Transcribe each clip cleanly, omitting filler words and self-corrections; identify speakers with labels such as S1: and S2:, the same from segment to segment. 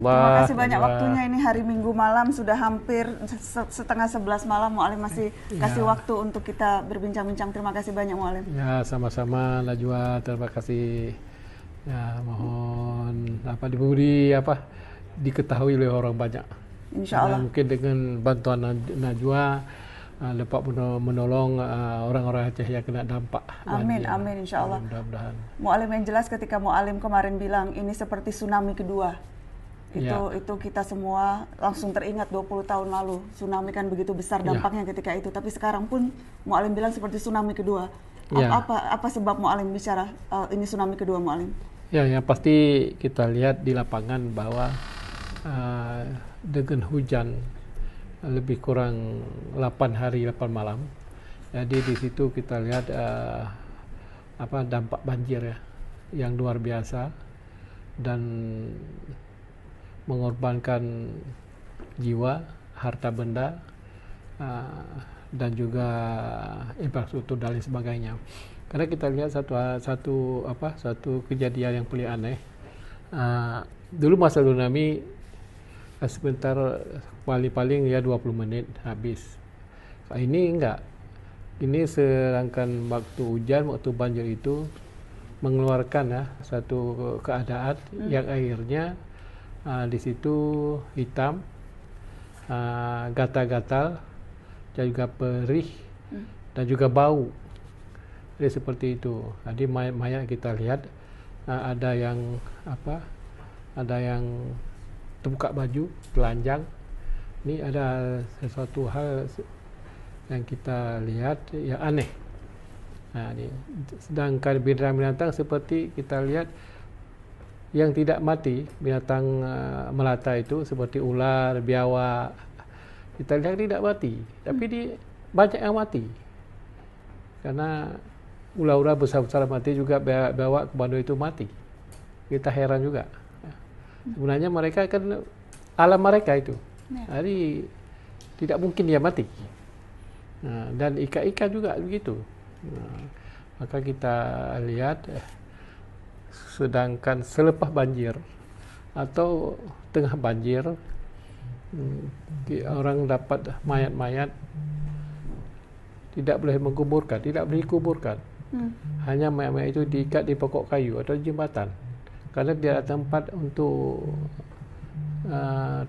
S1: Terima kasih banyak
S2: Najwa.
S1: waktunya. Ini hari Minggu malam sudah hampir setengah 11 malam. Mu'alim masih kasih waktu untuk kita berbincang-bincang. Terima kasih banyak Mu'alim.
S2: Ya, sama-sama Najwa, terima kasih. Ya, mohon diketahui oleh orang banyak.
S1: Insya
S2: Karena
S1: Allah.
S2: mungkin dengan bantuan Najwa dapat menolong orang-orang Aceh yang kena dampak
S1: Amin,
S2: banjir.
S1: amin insya Allah.
S2: Mudah-mudahan.
S1: Mu'alim, yang jelas ketika Mu'alim kemarin bilang ini seperti tsunami kedua. Itu kita semua langsung teringat 20 tahun lalu. Tsunami kan begitu besar dampaknya ketika itu. Tapi sekarang pun Mu'alim bilang seperti tsunami kedua. Apa sebab Mu'alim bicara ini tsunami kedua, Mu'alim?
S2: Ya, yang pasti kita lihat di lapangan bahwa dengan hujan lebih kurang 8 hari 8 malam. Jadi di situ kita lihat dampak banjir ya yang luar biasa dan mengorbankan jiwa, harta benda, dan juga infrastruktur dan lain sebagainya. Karena kita lihat satu kejadian yang paling aneh. Dulu masa tsunami sebentar paling ya 20 menit habis. Ini enggak. Ini serangkaian waktu hujan, waktu banjir itu mengeluarkan satu keadaan yang akhirnya di situ hitam, gatal-gatal, dan juga perih, dan juga bau. Jadi seperti itu. Jadi mayat kita lihat ada yang terbuka baju, telanjang. Ini ada sesuatu hal yang kita lihat yang aneh. Sedangkan binatang-binatang seperti kita lihat yang tidak mati, binatang melata itu seperti ular, biawak, kita lihat tidak mati, tapi banyak yang mati. Karena ular-ular besar-besar mati juga, biawak kebando itu mati. Kita heran juga. Sebenarnya mereka kan alam mereka itu. Jadi tidak mungkin dia mati. Dan ikan-ikan juga begitu. Maka kita lihat sedangkan selepas banjir atau tengah banjir orang dapat mayat-mayat tidak boleh menguburkan, tidak boleh dikuburkan. Hanya mayat-mayat itu diikat di pokok kayu atau jembatan karena dia ada tempat untuk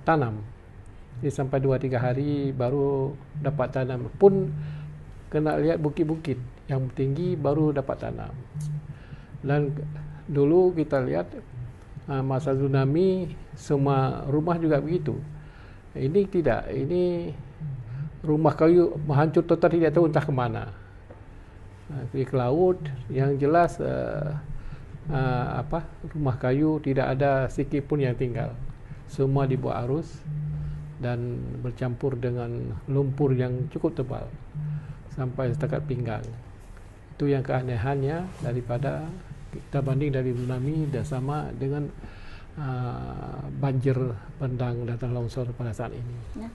S2: tanam. Jadi sampai 2-3 hari baru dapat tanam. Pun kena lihat bukit-bukit yang tinggi baru dapat tanam. Dan dulu kita lihat masa tsunami semua rumah juga begitu. Ini tidak, ini rumah kayu hancur total, tidak tahu entah kemana. Pergi ke laut, yang jelas rumah kayu tidak ada sikit pun yang tinggal. Semua dibawa arus dan bercampur dengan lumpur yang cukup tebal sampai setakat pinggang. Itu yang keanehannya daripada kita banding dari tsunami dan sama dengan banjir bandang dan tanah longsor pada saat ini.
S1: Ya.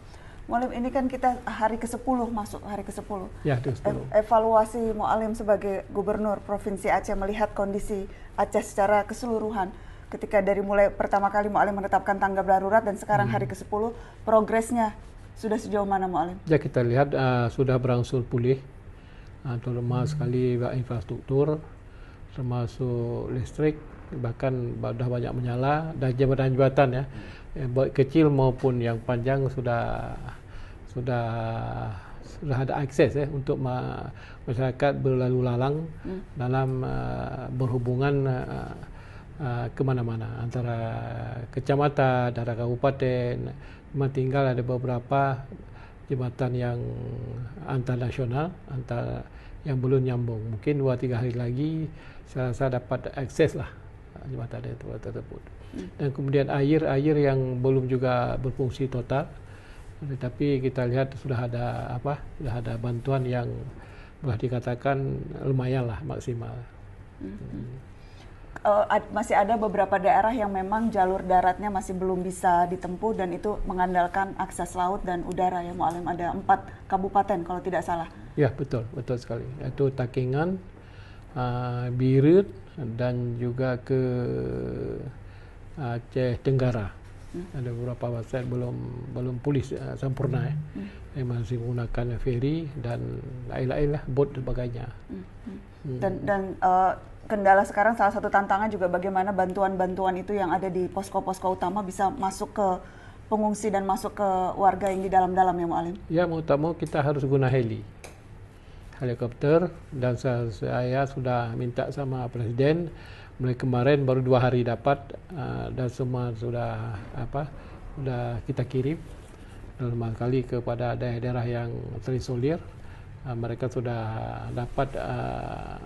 S1: Mu'alim, ini kan kita hari ke-10, masuk hari ke-10.
S2: Ya, ke-10.
S1: Evaluasi Mu'alim sebagai Gubernur Provinsi Aceh melihat kondisi Aceh secara keseluruhan. Ketika dari mulai pertama kali Mu'alim menetapkan tanggap darurat dan sekarang hari ke-10, progresnya sudah sejauh mana Mu'alim?
S2: Ya, kita lihat sudah berangsur pulih, terutama sekali infrastruktur, termasuk listrik, bahkan sudah banyak menyala, dan jembatan-jembatan ya, baik kecil maupun yang panjang sudah ada akses ya untuk masyarakat berlalu lalang dalam berhubungan kemana-mana antara kecamatan, antara kabupaten. Memang tinggal ada beberapa jembatan yang antar nasional, yang belum nyambung. Mungkin 2-3 hari lagi saya rasa dapat akses lah jembatan tersebut. Dan kemudian air yang belum juga berfungsi total, tetapi kita lihat sudah ada bantuan yang boleh dikatakan lumayan lah, maksimal.
S1: Masih ada beberapa daerah yang memang jalur daratnya masih belum bisa ditempuh dan itu mengandalkan akses laut dan udara ya Mu'alim. Ada 4 kabupaten kalau tidak salah.
S2: Ya, betul sekali. Itu Takengan, Birut, dan juga ke Aceh Tenggara. Ada beberapa website belum pulih sempurna ya. Masih menggunakan ferry dan lain-lain lah, boat dan sebagainya.
S1: Dan kendala sekarang salah satu tantangan juga bagaimana bantuan-bantuan itu yang ada di posko-posko utama bisa masuk ke pengungsi dan masuk ke warga yang di dalam-dalam ya Mu'alim?
S2: Ya, mau tak mau kita harus guna helikopter, dan saya sudah minta sama Presiden mulai kemarin, baru 2 hari dapat, dan semua sudah kita kirim dalam kali kepada daerah-daerah yang terisolir. Mereka sudah dapat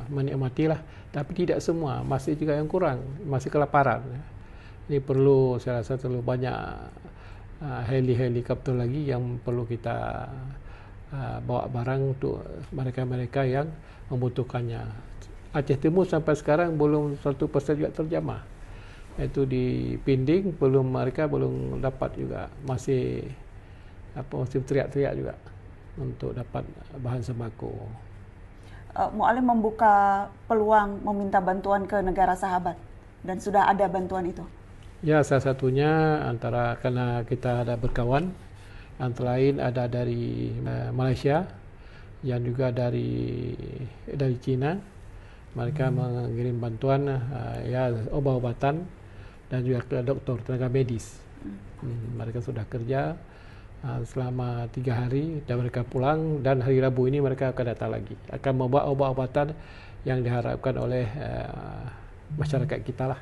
S2: menikmati lah, tapi tidak semua, masih juga yang kurang, masih kelaparan. Ini perlu, saya rasa terlalu banyak helikopter lagi yang perlu kita bawa barang untuk mereka-mereka yang membutuhkannya. Aceh Timur sampai sekarang belum 100% juga terjamah. Itu di Pinding mereka belum dapat juga, masih teriak-teriak juga untuk dapat bahan sembako.
S1: Mu'alim membuka peluang meminta bantuan ke negara sahabat, dan sudah ada bantuan itu?
S2: Ya, salah satunya karena kita ada berkawan, antara lain ada dari Malaysia, yang juga dari China. Mereka mengirim bantuan obat-obatan dan juga ke dokter, tenaga medis. Mereka sudah kerja selama 3 hari dan mereka pulang, dan hari Rabu ini mereka akan datang lagi, akan membawa obat-obatan yang diharapkan oleh masyarakat kita lah.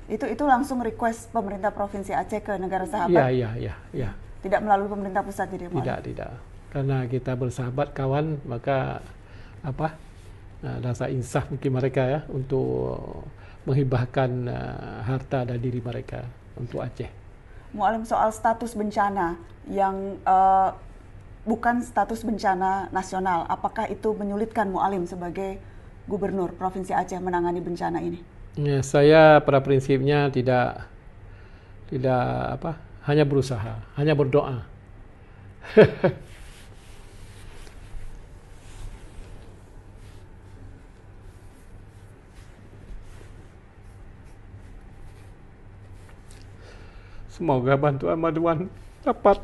S1: Itu langsung request pemerintah Provinsi Aceh ke negara sahabat?
S2: Iya.
S1: Tidak melalui pemerintah pusat jadi?
S2: Tidak. Karena kita bersahabat, kawan, maka rasa insaf mungkin mereka ya untuk menghibahkan harta dan diri mereka untuk Aceh.
S1: Mu'alim, soal status bencana yang bukan status bencana nasional, apakah itu menyulitkan Mu'alim sebagai Gubernur Provinsi Aceh menangani bencana ini?
S2: Ya, saya pada prinsipnya tidak hanya berusaha, hanya berdoa. Semoga bantuan dapat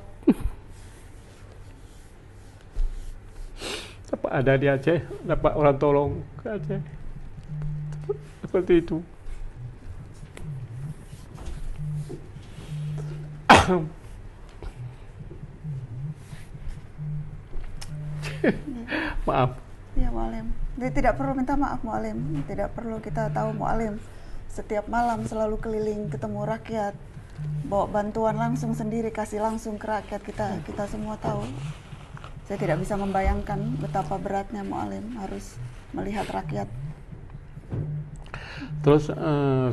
S2: ada di Aceh, dapat orang tolong ke Aceh. Seperti itu. Maaf.
S1: Ya Mu'alim, tidak perlu minta maaf Mu'alim, tidak perlu. Kita tahu Mu'alim setiap malam selalu keliling ketemu rakyat, bawa bantuan langsung sendiri, kasih langsung ke rakyat. Kita semua tahu. Saya tidak bisa membayangkan betapa beratnya Mu'alim harus melihat rakyat.
S2: Terus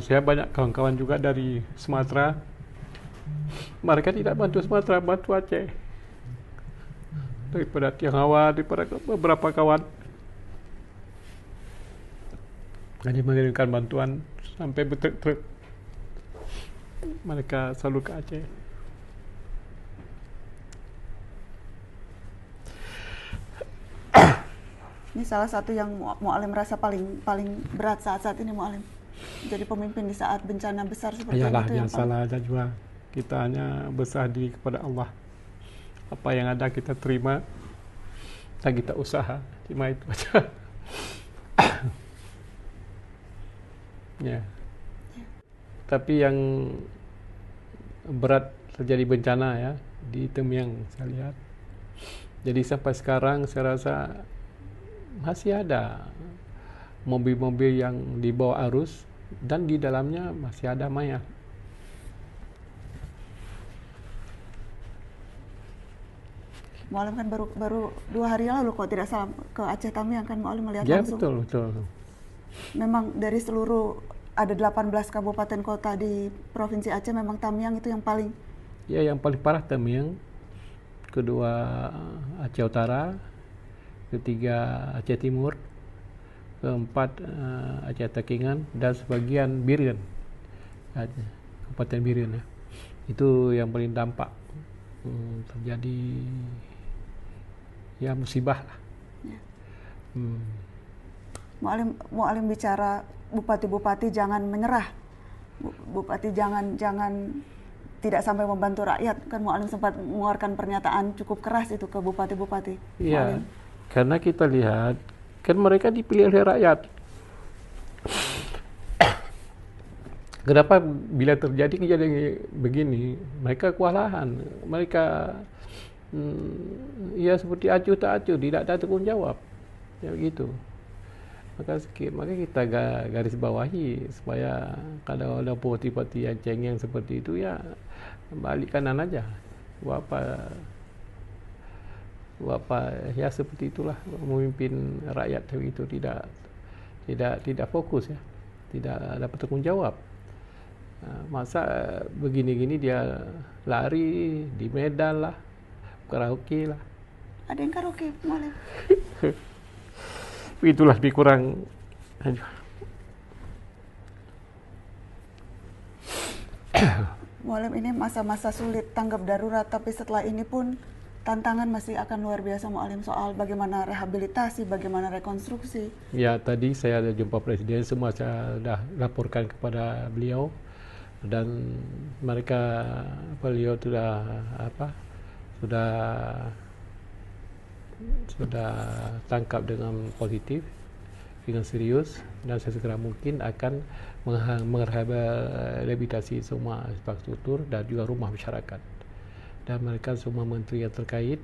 S2: saya banyak kawan-kawan juga dari Sumatera. Mereka tidak bantu Sumatera, bantu Aceh. Daripada Tionghoa, daripada beberapa kawan. Jadi mengirimkan bantuan sampai bertruk-truk. Mereka selalu ke Aceh.
S1: Ini salah satu yang Mu'alim rasa paling berat saat ini Mu'alim. Jadi pemimpin di saat bencana besar seperti itu.
S2: Jangan salah aja juga. Kita hanya berserah diri kepada Allah. Apa yang ada kita terima dan kita usaha. Cuma itu aja. Ya. Tapi yang berat terjadi bencana ya di Temiang saya lihat. Jadi sampai sekarang saya rasa masih ada mobil-mobil yang dibawa arus dan di dalamnya masih ada mayat.
S1: Mu'alim kan baru 2 hari lalu kalau tidak salah ke Aceh Tamiang kan Mu'alim melihat
S2: ya,
S1: langsung.
S2: Betul.
S1: Memang dari seluruh ada 18 kabupaten kota di Provinsi Aceh, memang Tamiang itu yang paling?
S2: Ya, yang paling parah Tamiang, kedua Aceh Utara, ketiga Aceh Timur, keempat Aceh Takingan, dan sebagian Birian, Kabupaten Birian ya. Itu yang paling dampak terjadi ya musibah lah. Ya.
S1: Mu'alim bicara bupati-bupati jangan menyerah. Bupati jangan tidak sampai membantu rakyat, kan Mu'alim sempat mengeluarkan pernyataan cukup keras itu ke bupati-bupati.
S2: Iya, karena kita lihat kan mereka dipilih oleh rakyat. Kenapa bila terjadi kejadian begini, mereka kewalahan, mereka ya seperti acuh tak acuh, tidak ada tanggung jawab, ya begitu. Maka kita garis bawahi supaya kalau ada parti-parti yang cengeng seperti itu ya balik kanan aja. Buat apa ya seperti itulah memimpin rakyat begitu, tidak fokus ya, tidak dapat tanggung jawab. Masa begini-gini dia lari di Medan lah, karaoke lah.
S1: Ada yang karaoke, Mu'alim?
S2: Itulah lebih kurang.
S1: Mu'alim, ini masa-masa sulit, tanggap darurat, tapi setelah ini pun tantangan masih akan luar biasa, Mu'alim, soal bagaimana rehabilitasi, bagaimana rekonstruksi.
S2: Ya, tadi saya ada jumpa Presiden, semua saya sudah laporkan kepada beliau, dan beliau sudah tangkap dengan positif, dengan serius, dan sesegera mungkin akan merehabilitasi semua infrastruktur dan juga rumah masyarakat. Dan mereka semua menteri yang terkait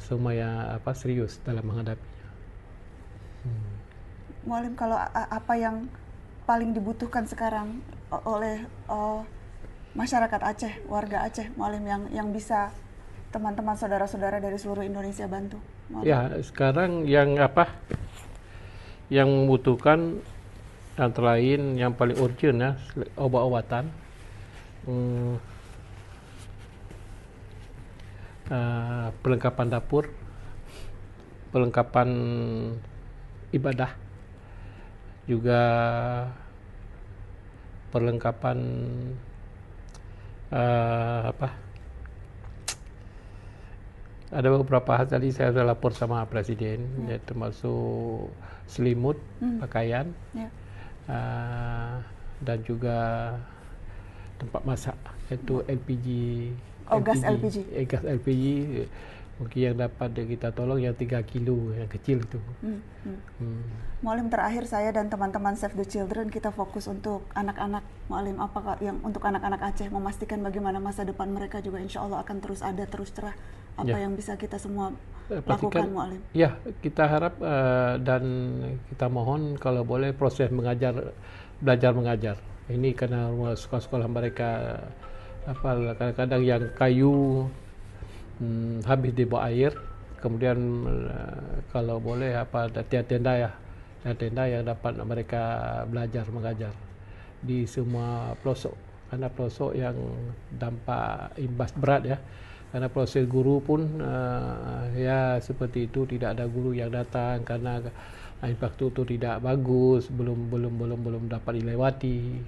S2: semua yang serius dalam menghadapinya.
S1: Mu'alim, kalau apa yang paling dibutuhkan sekarang oleh masyarakat Aceh, warga Aceh, Mu'alim, yang bisa teman-teman saudara-saudara dari seluruh Indonesia bantu? Mu'alim.
S2: Ya, sekarang yang membutuhkan antara lain yang paling urgent ya, obat-obatan, perlengkapan dapur, perlengkapan ibadah, juga perlengkapan ada beberapa hal tadi saya sudah lapor sama Presiden, ya, termasuk selimut, pakaian, dan juga tempat masak, yaitu LPG.
S1: Gas LPG.
S2: Gas LPG mungkin yang dapat kita tolong yang 3 kilo yang kecil itu.
S1: Mu'alim, terakhir saya dan teman-teman Save the Children kita fokus untuk anak-anak. Mu'alim, apakah yang untuk anak-anak Aceh, memastikan bagaimana masa depan mereka juga insya Allah akan terus ada, terus cerah. Apa yang bisa kita semua lakukan, Mu'alim? Ya,
S2: kita harap dan kita mohon kalau boleh proses belajar mengajar. Ini karena sekolah-sekolah mereka kadang-kadang yang kayu habis di bawah air, kemudian kalau boleh ada tenda yang dapat mereka belajar mengajar di semua pelosok, karena pelosok yang dampak imbas berat ya, karena proses guru pun ya seperti itu, tidak ada guru yang datang karena infrastruktur tidak bagus, belum dapat dilewati.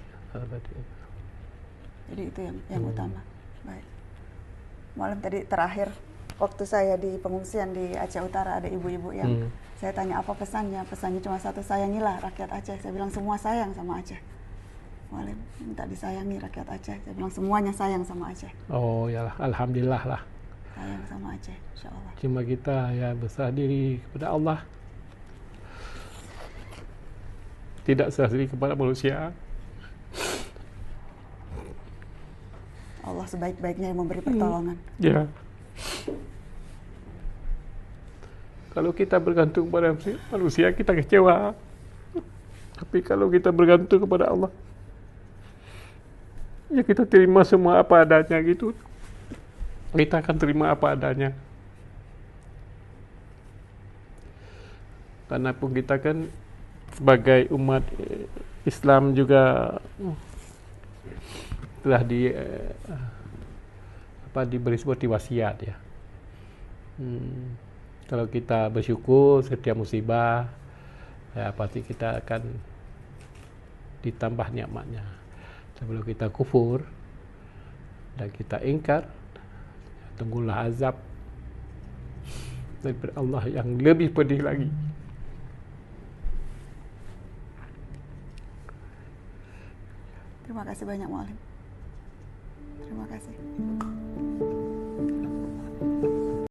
S1: Jadi itu yang utama. Baik. Mu'alim, tadi terakhir waktu saya di pengungsian di Aceh Utara ada ibu-ibu yang saya tanya apa pesannya cuma satu, sayangilah rakyat Aceh. Saya bilang semua sayang sama Aceh. Mu'alim, minta disayangi rakyat Aceh. Saya bilang semuanya sayang sama Aceh.
S2: Oh ya, alhamdulillah lah.
S1: Sayang sama Aceh, insya Allah.
S2: Cuma kita ya berserah diri kepada Allah, tidak serah diri kepada manusia.
S1: Allah sebaik-baiknya yang memberi pertolongan.
S2: Ya. Kalau kita bergantung pada manusia, kita kecewa. Tapi kalau kita bergantung kepada Allah, ya kita terima semua apa adanya gitu. Kita akan terima apa adanya. Karena pun kita kan sebagai umat Islam juga telah diberi seperti wasiat ya. Kalau kita bersyukur setiap musibah, ya pasti kita akan ditambah nikmatnya. Sebelum kita kufur dan kita ingkar, tunggulah azab daripada Allah yang lebih pedih lagi.
S1: Terima kasih banyak Mu'alim. Terima kasih.